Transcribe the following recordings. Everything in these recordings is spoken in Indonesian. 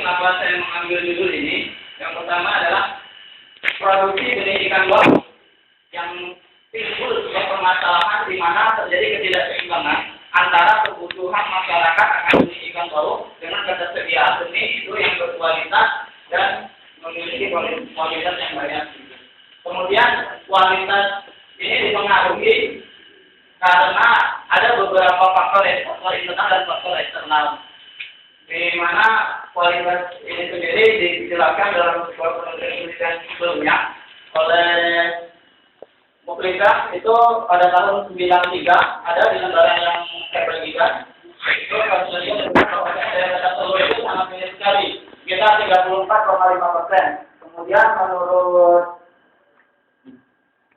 kenapa saya mengambil judul ini? Yang pertama adalah produksi benih ikan bawal yang timbul sebuah permasalahan di mana terjadi ketidakseimbangan antara kebutuhan masyarakat akan benih ikan bawal dengan ketersediaan benih itu yang berkualitas dan memiliki kualitas yang banyak. Kemudian kualitas ini dipengaruhi karena ada beberapa faktor internal dan faktor eksternal. Di mana kualitas ini sendiri dijelaskan dalam sebuah penelitian sebelumnya oleh Mukrika itu pada tahun 93 ada di negara yang saya bagikan itu kasusnya bahwa daya tahan telur itu sangat minim sekali, kita 34,5%. Kemudian menurut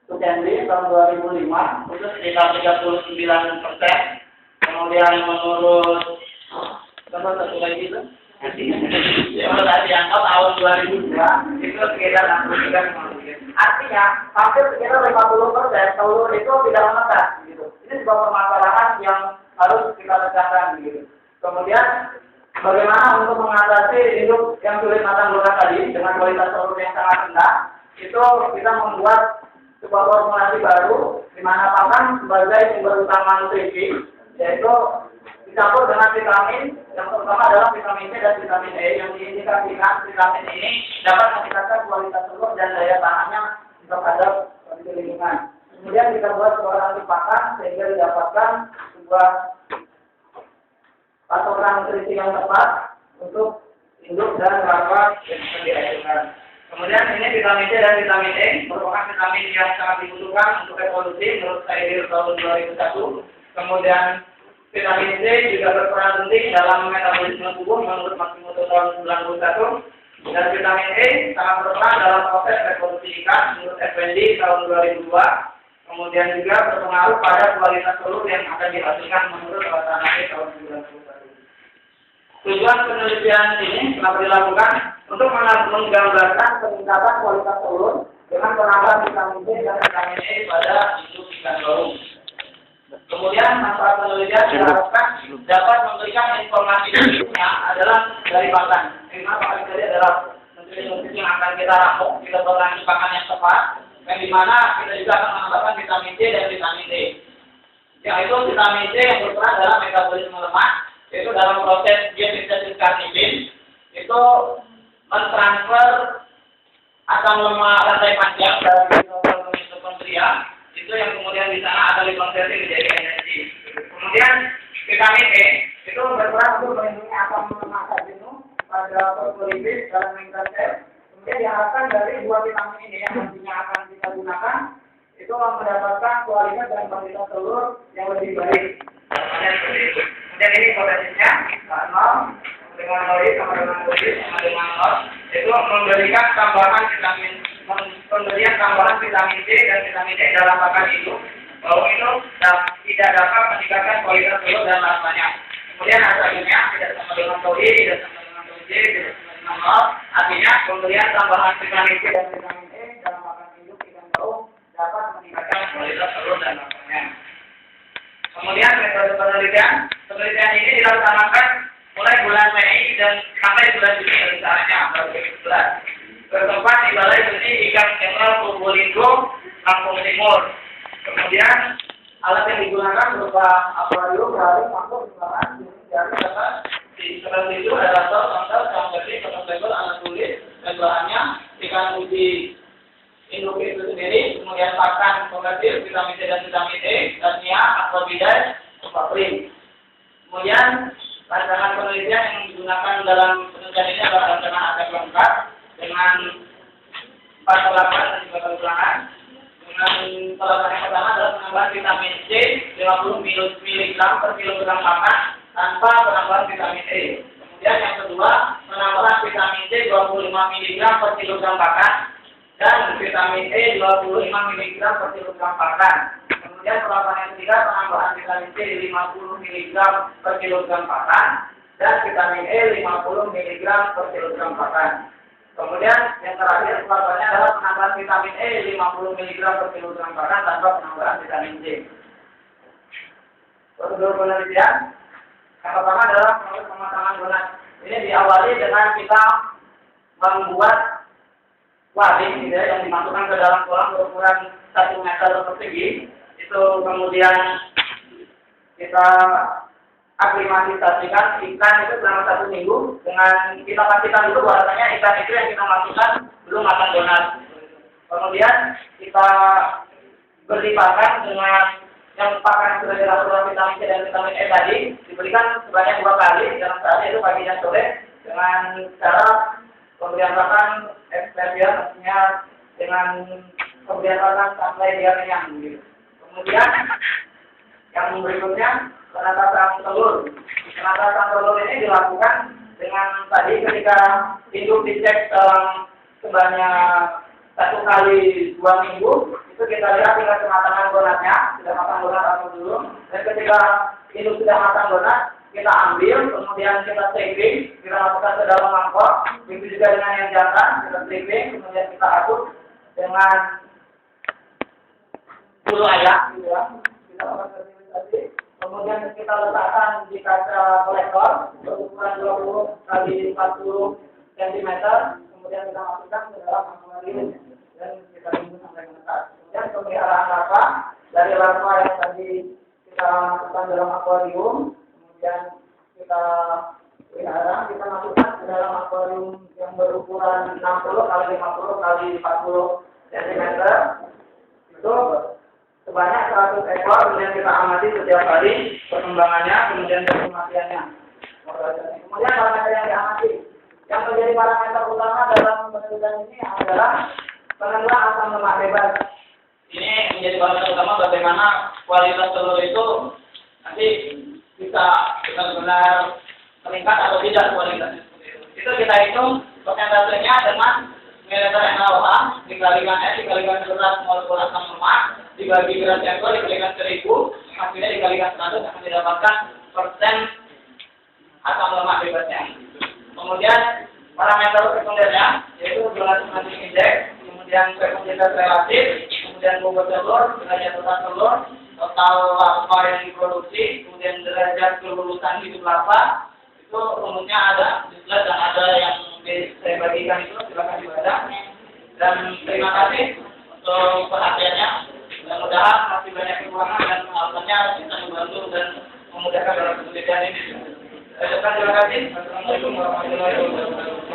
Sukendi tahun 2005 itu sekitar 39%. Kemudian menurut satu lagi itu menurut Adianto tahun 2002 itu sekitar 63%. Artinya hampir sekitar 50% telur itu tidak menetas gitu. Ini sebuah permasalahan yang harus kita tekankan gitu. Kemudian bagaimana untuk mengatasi induk yang sulit matang lunak tadi dengan kualitas telur yang sangat rendah, itu kita membuat sebuah formulasi baru di mana pakan sebagai sumber utama nutrisi, yaitu dicampur dengan vitamin yang pertama adalah vitamin C dan vitamin E yang diindikasikan vitamin ini dapat meningkatkan kualitas telur dan daya tahannya terhadap kondisi lingkungan. Kemudian kita buat sebuah rantai pakan sehingga didapatkan sebuah patokan nutrisi yang tepat untuk induk dan larva yang akan dihasilkan. Kemudian ini vitamin C dan vitamin E merupakan vitamin yang sangat dibutuhkan untuk evolusi menurut Saidil tahun 2001. Kemudian vitamin C juga berperan penting dalam metabolisme tubuh menurut Matsumoto tahun 91. Dan vitamin E sangat berperan dalam proses reproduksi ikan menurut Effendi tahun 2002. Kemudian juga berpengaruh pada kualitas telur yang akan dihasilkan menurut Watanabe tahun 1991. Tujuan penelitian ini telah dilakukan untuk menggambarkan peningkatan kualitas telur dengan penambahan vitamin C dan vitamin E pada induk ikan bawal. Kemudian manfaat penelitian diharapkan dapat memberikan informasi berikutnya adalah dari pakan. Karena pakan tadi adalah nutrisi yang akan kita rampung, kita berikan pakan yang tepat, yang dimana kita juga akan menambahkan vitamin C dan vitamin E. Yang itu vitamin C yang berperan dalam metabolisme lemak, yaitu dalam proses biosintesis karnitine, itu mentransfer asam lemak rantai panjang dari mitokondria. Itu yang kemudian di sana akan dikonversi menjadi energi. Kemudian vitamin E itu berperan untuk melindungi asam lemak jenuh pada fosfolipid dalam lingkaran sel. Kemudian diharapkan dari dua vitamin ini yang nantinya akan kita gunakan itu mendapatkan kualitas dan kuantitas telur yang lebih baik. Kemudian ini potensinya nol dengan nol sama dengan nol sama dengan nol itu memberikan tambahan pemberian tambahan vitamin C dan vitamin E dalam pakan itu, bahwa itu tidak dapat meningkatkan kualitas telur dan rasanya. Kemudian hasilnya tidak sama dengan noli, tidak sama dengan nol C, tidak sama dengan nol. Artinya pemberian tambahan vitamin C dan vitamin E dalam pakan induk ikan bawal dapat meningkatkan kualitas telur dan rasanya. Kemudian metode penelitian ini dilaksanakan mulai bulan Mei dan sampai bulan Juni misalnya bulan bertempat di Balai Benih Ikan Sentral Probolinggo, Lampung Timur. Kemudian alat yang digunakan berupa akuarium, jaring, mangkuk, jembatan, jaring, dapat di sebelah itu ada laptop, sensor, sama bersih, kotak label, alat tulis, dan bahannya ikan uji induk itu sendiri, kemudian pakan konvertil, vitamin C dan vitamin E, tasnia, aquabiday, supaprim. Kemudian rancangan penelitian yang digunakan dalam penelitian ini adalah rancangan ATEP lengkap dengan 4 perlakuan dan 3 perulangan. Dengan perlakuan yang pertama adalah penambahan vitamin C 50 mg per kilogram pakan tanpa penambahan vitamin E. Kemudian yang kedua, penambahan vitamin C 25 mg per kilogram pakan dan vitamin E 25 mg per kilogram pakan. Kemudian perlakuan yang ketiga, penambahan vitamin C 50 mg per kilogram pakan dan vitamin E 50 mg per kilogram pakan. Kemudian yang terakhir perlakuannya adalah penambahan vitamin E 50 mg per kilogram pakan tanpa penambahan vitamin C. Prosedur penelitian yang pertama adalah proses pemasangan donat Ini diawali dengan kita membuat wading gitu ya, yang dimasukkan ke dalam kolam berukuran 1 meter persegi. Itu kemudian kita aklimatisasikan ikan itu selama 1 minggu dengan kita pastikan dulu bahwasanya ikan itu yang kita masukkan belum makan donat. Kemudian kita berlimpahkan dengan yang pakan sudah dilakukan vitamin C dan vitamin E tadi, diberikan sebanyak 2 kali dalam sehari, itu pagi dan sore, dengan cara pemberian pakan eksplosian, artinya dengan pemberian pakan sampai dia kenyang. Gitu. Kemudian yang berikutnya penatasan telur. Penatasan telur ini dilakukan dengan tadi ketika induk dicek dalam sebanyak 1 kali 2 minggu, itu kita lihat tingkat kematangan donatnya, sudah matang donat atau belum. Dan ketika induk sudah matang donat, kita ambil, kemudian kita stripping, kita masukkan ke dalam mangkok. Begitu juga dengan yang jantan, kita stripping, kemudian kita aduk dengan bulu ayam, gitu ya. Kita masukkan tadi. Kemudian kita letakkan di kaca kolektor berukuran 20 kali 40 cm. Kemudian kita masukkan ke dalam akuarium dan kita tunggu sampai menetas. Kemudian pemeliharaan larva dari larva yang tadi kita masukkan dalam akuarium, kemudian kita pelihara, kita masukkan ke dalam akuarium yang berukuran 60 kali 50 kali 40 cm. Itu sebanyak 100 ekor, kemudian kita amati setiap hari perkembangannya, kemudian kematiannya. Kemudian parameter yang diamati, yang menjadi parameter utama dalam penelitian ini adalah penentuan asam lemak bebas. Ini menjadi parameter utama bagaimana kualitas telur itu nanti bisa benar-benar meningkat atau tidak kualitasnya. Itu kita hitung persentasenya dengan mililiter NaOH dikalikan S dikalikan berat molekul asam lemak dibagi berat sampel dikalikan 1000, hasilnya dikalikan 100 akan didapatkan persen asam lemak bebasnya. Kemudian parameter sekundernya yaitu durasi mancing indeks, kemudian fekunitas relatif, kemudian bobot telur, derajat total telur, total larva yang diproduksi, kemudian derajat kelulusan hidup larva. Itu rumusnya ada di slide dan ada yang saya bagikan itu, silakan dibaca. Dan terima kasih untuk perhatiannya. Mudah-mudahan masih banyak kekurangan dan pengalamannya bisa membantu dan memudahkan dalam penelitian ini. Terima kasih. Assalamualaikum warahmatullahi wabarakatuh.